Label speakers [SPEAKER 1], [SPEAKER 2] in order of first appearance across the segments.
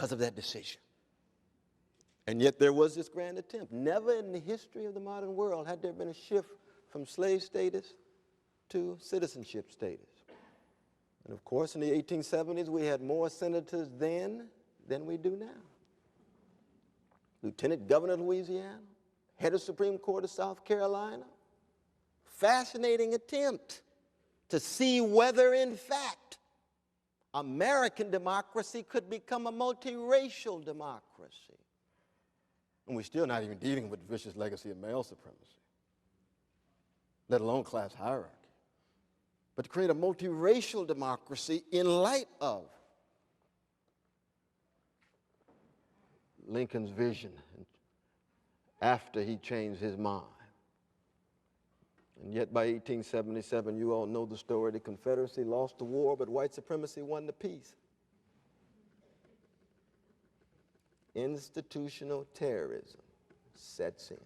[SPEAKER 1] because of that decision. And yet there was this grand attempt. Never in the history of the modern world had there been a shift from slave status to citizenship status. And of course, in the 1870s, we had more senators then than we do now. Lieutenant Governor of Louisiana, head of Supreme Court of South Carolina. Fascinating attempt to see whether, in fact, American democracy could become a multiracial democracy. And we're still not even dealing with the vicious legacy of male supremacy, let alone class hierarchy. But to create a multiracial democracy in light of Lincoln's vision after he changed his mind. And yet by 1877, you all know the story, the Confederacy lost the war, but white supremacy won the peace. Institutional terrorism sets in.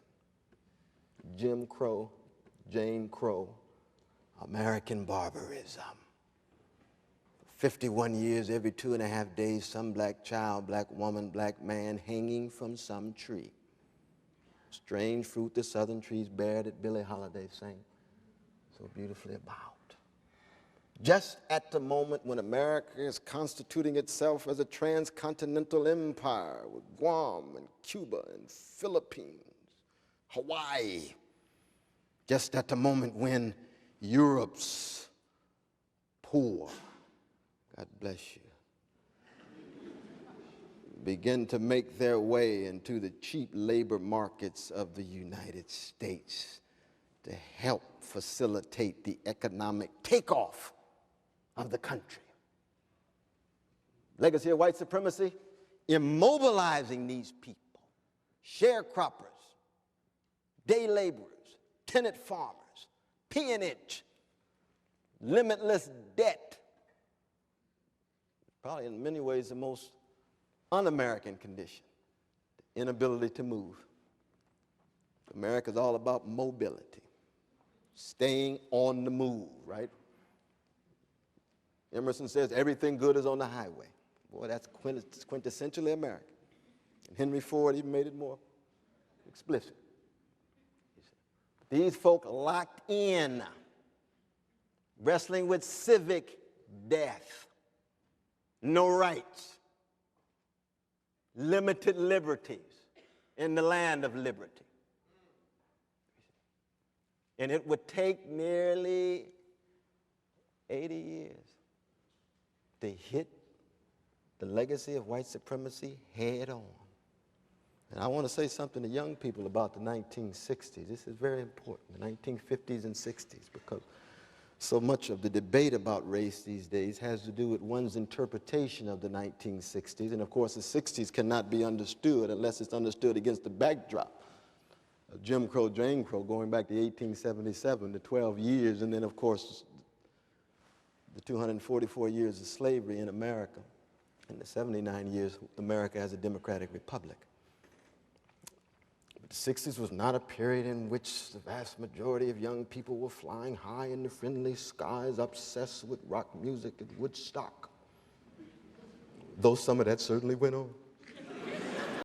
[SPEAKER 1] Jim Crow, Jane Crow, American barbarism. 51 years, every 2.5 days, some black child, black woman, black man hanging from some tree. Strange fruit the southern trees bear that Billie Holiday sang so beautifully about. Just at the moment when America is constituting itself as a transcontinental empire with Guam and Cuba and Philippines, Hawaii. Just at the moment when Europe's poor, God bless you, begin to make their way into the cheap labor markets of the United States to help facilitate the economic takeoff of the country. Legacy of white supremacy, immobilizing these people, sharecroppers, day laborers, tenant farmers, peonage, limitless debt. Probably in many ways the most un-American condition, the inability to move. America's all about mobility, staying on the move, right? Emerson says everything good is on the highway. Boy, that's quintessentially American. And Henry Ford even made it more explicit. These folk locked in, wrestling with civic death, no rights, limited liberties in the land of liberty. And it would take nearly 80 years to hit the legacy of white supremacy head on. And I want to say something to young people about the 1960s. This is very important, the 1950s and 60s, because so much of the debate about race these days has to do with one's interpretation of the 1960s. And of course, the 60s cannot be understood unless it's understood against the backdrop of Jim Crow, Jane Crow, going back to 1877, the 12 years, and then, of course, the 244 years of slavery in America, and the 79 years America as a democratic republic. But the 60s was not a period in which the vast majority of young people were flying high in the friendly skies, obsessed with rock music and Woodstock, though some of that certainly went on.